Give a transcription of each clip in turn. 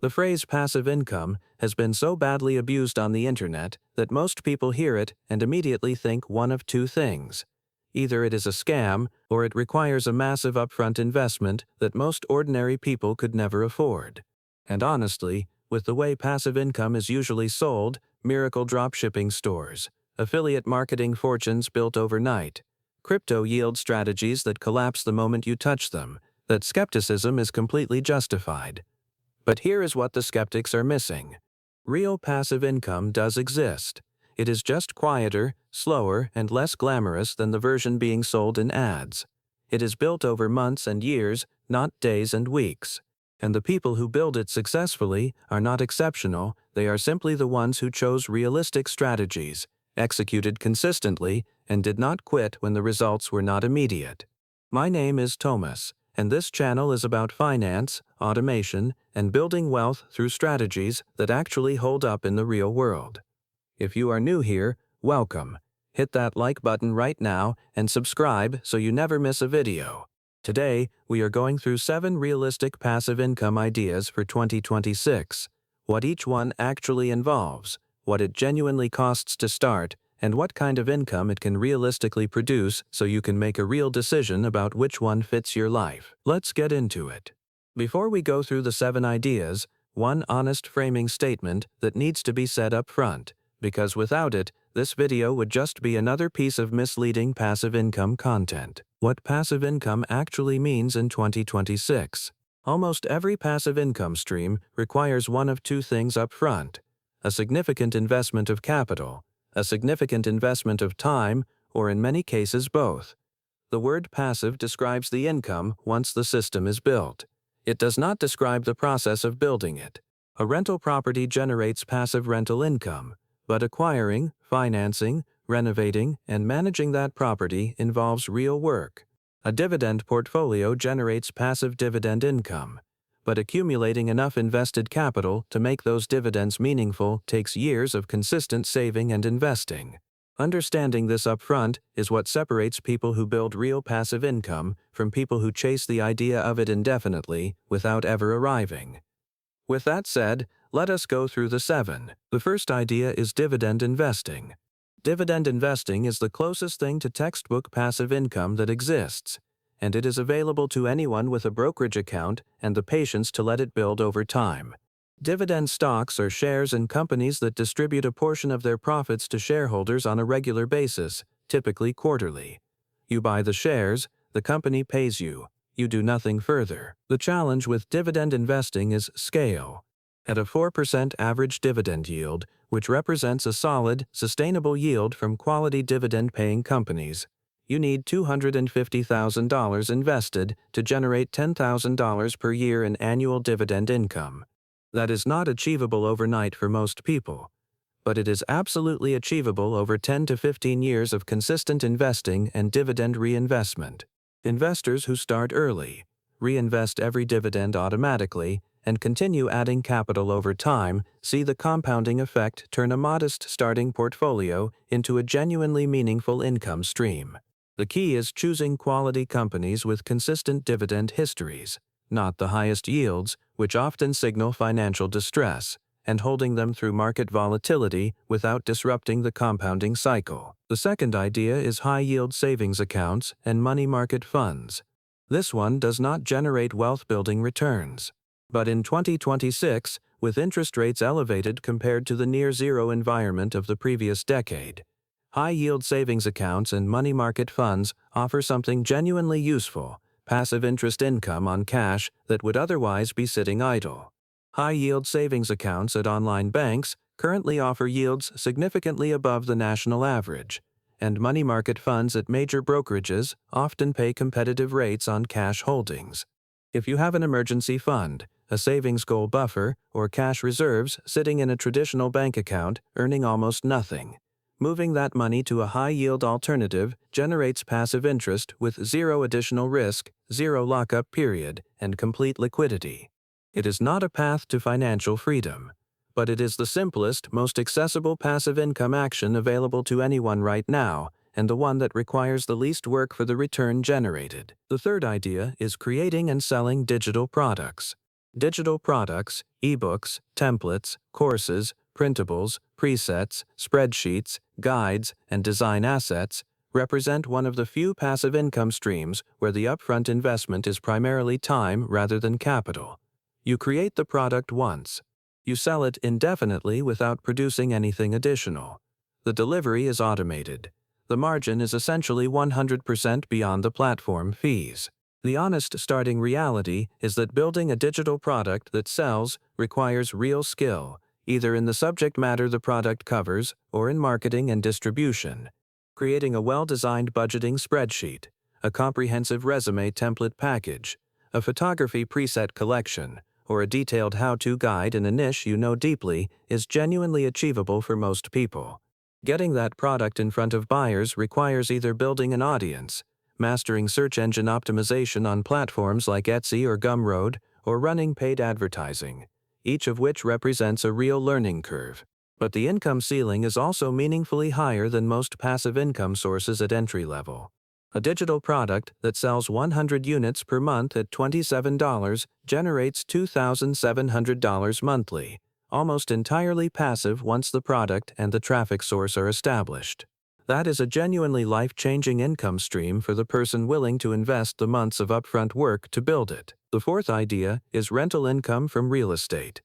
The phrase passive income has been so badly abused on the internet that most people hear it and immediately think one of two things. Either it is a scam or it requires a massive upfront investment that most ordinary people could never afford. And honestly, with the way passive income is usually sold, miracle dropshipping stores, affiliate marketing fortunes built overnight, crypto yield strategies that collapse the moment you touch them, that skepticism is completely justified. But here is what the skeptics are missing. Real passive income does exist. It is just quieter, slower, and less glamorous than the version being sold in ads. It is built over months and years, not days and weeks. And the people who build it successfully are not exceptional, they are simply the ones who chose realistic strategies, executed consistently, and did not quit when the results were not immediate. My name is Thomas, and this channel is about finance, automation, and building wealth through strategies that actually hold up in the real world. If you are new here, welcome. Hit that like button right now and subscribe so you never miss a video. Today, we are going through 7 realistic passive income ideas for 2026, what each one actually involves, what it genuinely costs to start, and what kind of income it can realistically produce so you can make a real decision about which one fits your life. Let's get into it. Before we go through the 7 ideas, one honest framing statement that needs to be said up front, because without it, this video would just be another piece of misleading passive income content. What passive income actually means in 2026. Almost every passive income stream requires one of two things up front: a significant investment of capital, a significant investment of time, or in many cases both. The word passive describes the income once the system is built. It does not describe the process of building it. A rental property generates passive rental income, but acquiring, financing, renovating, and managing that property involves real work. A dividend portfolio generates passive dividend income, but accumulating enough invested capital to make those dividends meaningful takes years of consistent saving and investing. Understanding this upfront is what separates people who build real passive income from people who chase the idea of it indefinitely without ever arriving. With that said, let us go through the 7. The first idea is dividend investing. Dividend investing is the closest thing to textbook passive income that exists, and it is available to anyone with a brokerage account and the patience to let it build over time. Dividend stocks are shares in companies that distribute a portion of their profits to shareholders on a regular basis, typically quarterly. You buy the shares, the company pays you. You do nothing further. The challenge with dividend investing is scale. At a 4% average dividend yield, which represents a solid, sustainable yield from quality dividend-paying companies, you need $250,000 invested to generate $10,000 per year in annual dividend income. That is not achievable overnight for most people, but it is absolutely achievable over 10 to 15 years of consistent investing and dividend reinvestment. Investors who start early, reinvest every dividend automatically, and continue adding capital over time see the compounding effect turn a modest starting portfolio into a genuinely meaningful income stream. The key is choosing quality companies with consistent dividend histories, not the highest yields, which often signal financial distress, and holding them through market volatility without disrupting the compounding cycle. The second idea is high-yield savings accounts and money market funds. This one does not generate wealth-building returns. But in 2026, with interest rates elevated compared to the near-zero environment of the previous decade, high-yield savings accounts and money market funds offer something genuinely useful: passive interest income on cash that would otherwise be sitting idle. High-yield savings accounts at online banks currently offer yields significantly above the national average, and money market funds at major brokerages often pay competitive rates on cash holdings. If you have an emergency fund, a savings goal buffer, or cash reserves sitting in a traditional bank account earning almost nothing, moving that money to a high-yield alternative generates passive interest with zero additional risk, zero lockup period, and complete liquidity. It is not a path to financial freedom, but it is the simplest, most accessible passive income action available to anyone right now, and the one that requires the least work for the return generated. The third idea is creating and selling digital products. Digital products, ebooks, templates, courses, printables, presets, spreadsheets, guides, and design assets represent one of the few passive income streams where the upfront investment is primarily time rather than capital. You create the product once. You sell it indefinitely without producing anything additional. The delivery is automated. The margin is essentially 100% beyond the platform fees. The honest starting reality is that building a digital product that sells requires real skill, either in the subject matter the product covers or in marketing and distribution. Creating a well-designed budgeting spreadsheet, a comprehensive resume template package, a photography preset collection, or a detailed how-to guide in a niche you know deeply is genuinely achievable for most people. Getting that product in front of buyers requires either building an audience, mastering search engine optimization on platforms like Etsy or Gumroad, or running paid advertising, each of which represents a real learning curve. But the income ceiling is also meaningfully higher than most passive income sources at entry level. A digital product that sells 100 units per month at $27 generates $2,700 monthly, almost entirely passive once the product and the traffic source are established. That is a genuinely life-changing income stream for the person willing to invest the months of upfront work to build it. The fourth idea is rental income from real estate.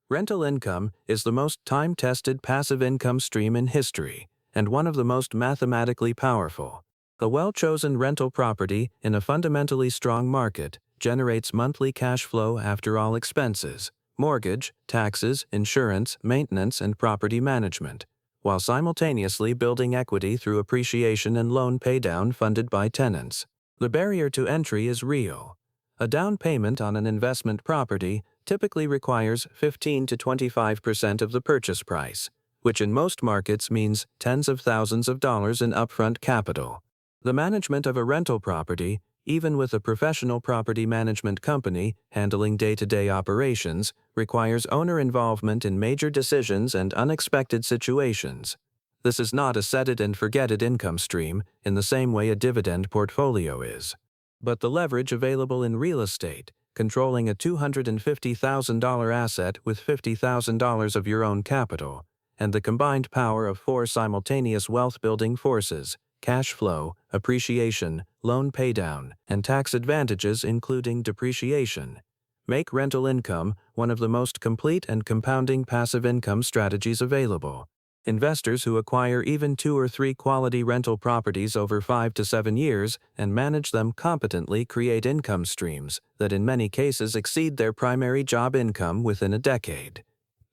Rental income is the most time-tested passive income stream in history, and one of the most mathematically powerful. A well-chosen rental property in a fundamentally strong market generates monthly cash flow after all expenses, mortgage, taxes, insurance, maintenance, and property management, while simultaneously building equity through appreciation and loan paydown funded by tenants. The barrier to entry is real. A down payment on an investment property typically requires 15 to 25% of the purchase price, which in most markets means tens of thousands of dollars in upfront capital. The management of a rental property, even with a professional property management company handling day-to-day operations, requires owner involvement in major decisions and unexpected situations. This is not a set-it-and-forget-it income stream in the same way a dividend portfolio is. But the leverage available in real estate, controlling a $250,000 asset with $50,000 of your own capital, and the combined power of four simultaneous wealth-building forces, cash flow, appreciation, loan paydown, and tax advantages including depreciation, make rental income one of the most complete and compounding passive income strategies available. Investors who acquire even 2 or 3 quality rental properties over 5 to 7 years and manage them competently create income streams that in many cases exceed their primary job income within a decade.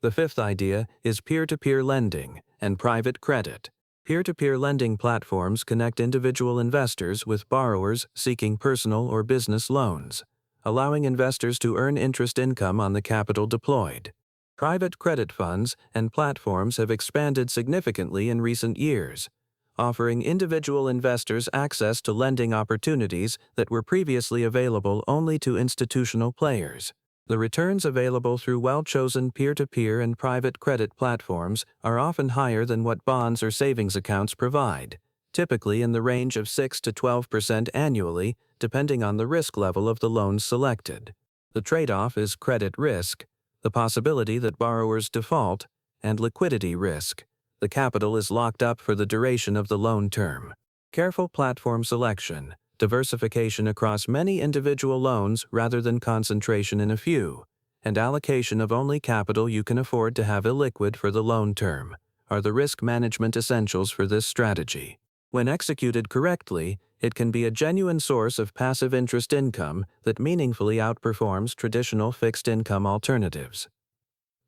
The fifth idea is peer-to-peer lending and private credit. Peer-to-peer lending platforms connect individual investors with borrowers seeking personal or business loans, allowing investors to earn interest income on the capital deployed. Private credit funds and platforms have expanded significantly in recent years, offering individual investors access to lending opportunities that were previously available only to institutional players. The returns available through well-chosen peer-to-peer and private credit platforms are often higher than what bonds or savings accounts provide, typically in the range of 6 to 12% annually, depending on the risk level of the loans selected. The trade-off is credit risk, the possibility that borrowers default, and liquidity risk. The capital is locked up for the duration of the loan term. Careful platform selection, diversification across many individual loans rather than concentration in a few, and allocation of only capital you can afford to have illiquid for the loan term are the risk management essentials for this strategy. When executed correctly, it can be a genuine source of passive interest income that meaningfully outperforms traditional fixed income alternatives.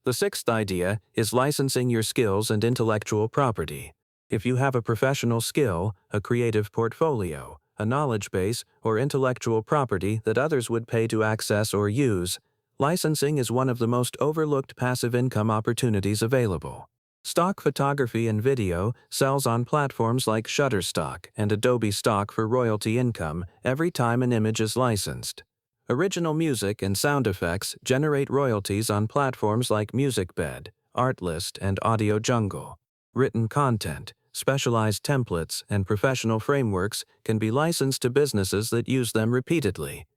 The sixth idea is licensing your skills and intellectual property. If you have a professional skill, a creative portfolio, a knowledge base, or intellectual property that others would pay to access or use, licensing is one of the most overlooked passive income opportunities available. Stock photography and video sells on platforms like Shutterstock and Adobe Stock for royalty income every time an image is licensed. Original music and sound effects generate royalties on platforms like MusicBed, Artlist, and Audio Jungle. Written content, specialized templates, and professional frameworks can be licensed to businesses that use them repeatedly.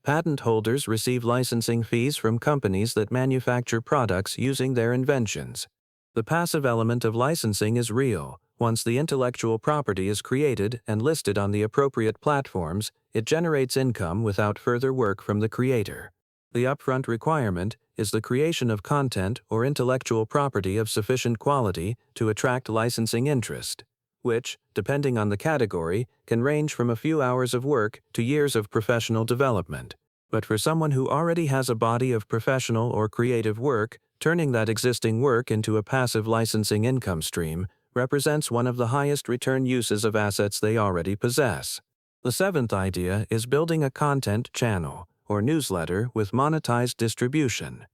Patent holders receive licensing fees from companies that manufacture products using their inventions. The passive element of licensing is real. Once the intellectual property is created and listed on the appropriate platforms, it generates income without further work from the creator. The upfront requirement is the creation of content or intellectual property of sufficient quality to attract licensing interest, which, depending on the category, can range from a few hours of work to years of professional development. But for someone who already has a body of professional or creative work, turning that existing work into a passive licensing income stream represents one of the highest return uses of assets they already possess. The seventh idea is building a content channel or newsletter with monetized distribution.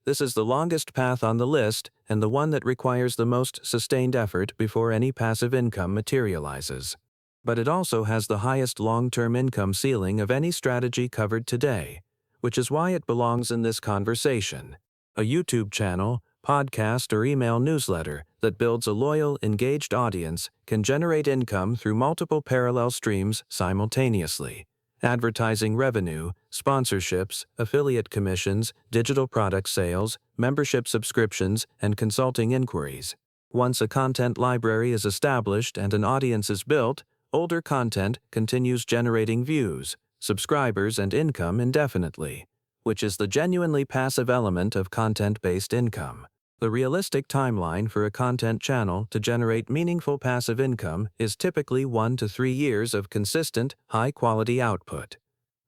This is the longest path on the list and the one that requires the most sustained effort before any passive income materializes. But it also has the highest long-term income ceiling of any strategy covered today, which is why it belongs in this conversation. A YouTube channel, podcast, or email newsletter that builds a loyal, engaged audience can generate income through multiple parallel streams simultaneously. Advertising revenue, sponsorships, affiliate commissions, digital product sales, membership subscriptions, and consulting inquiries. Once a content library is established and an audience is built, older content continues generating views, subscribers, and income indefinitely, which is the genuinely passive element of content-based income. The realistic timeline for a content channel to generate meaningful passive income is typically 1 to 3 years of consistent, high-quality output.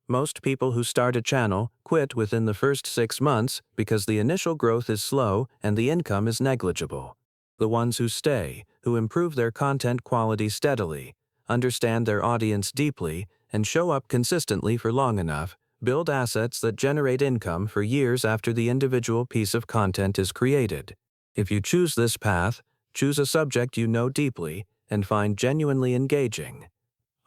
Most people who start a channel quit within the first 6 months because the initial growth is slow and the income is negligible. The ones who stay, who improve their content quality steadily, understand their audience deeply, and show up consistently for long enough, build assets that generate income for years after the individual piece of content is created. If you choose this path, choose a subject you know deeply and find genuinely engaging.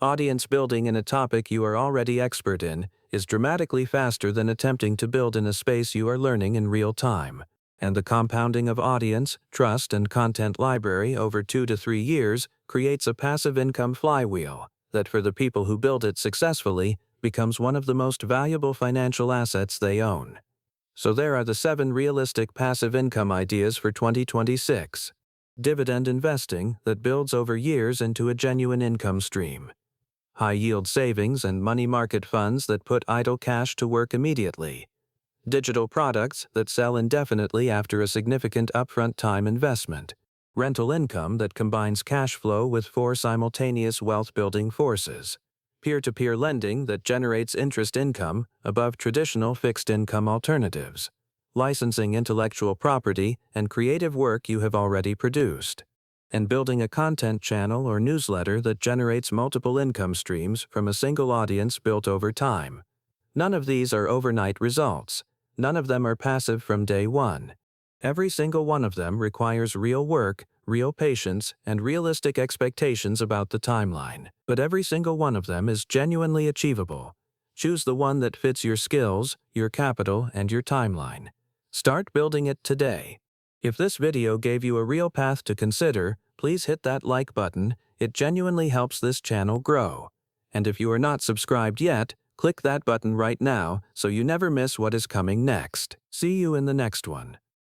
Audience building in a topic you are already expert in is dramatically faster than attempting to build in a space you are learning in real time. And the compounding of audience, trust, and content library over 2 to 3 years creates a passive income flywheel that, for the people who build it successfully, becomes one of the most valuable financial assets they own. So there are the 7 realistic passive income ideas for 2026. Dividend investing that builds over years into a genuine income stream. High-yield savings and money market funds that put idle cash to work immediately. Digital products that sell indefinitely after a significant upfront time investment. Rental income that combines cash flow with 4 simultaneous wealth-building forces. Peer-to-peer lending that generates interest income above traditional fixed-income alternatives. Licensing intellectual property and creative work you have already produced. And building a content channel or newsletter that generates multiple income streams from a single audience built over time. None of these are overnight results. None of them are passive from day one. Every single one of them requires real work, real patience, and realistic expectations about the timeline. But every single one of them is genuinely achievable. Choose the one that fits your skills, your capital, and your timeline. Start building it today. If this video gave you a real path to consider, please hit that like button. It genuinely helps this channel grow. And if you are not subscribed yet, click that button right now so you never miss what is coming next. See you in the next one.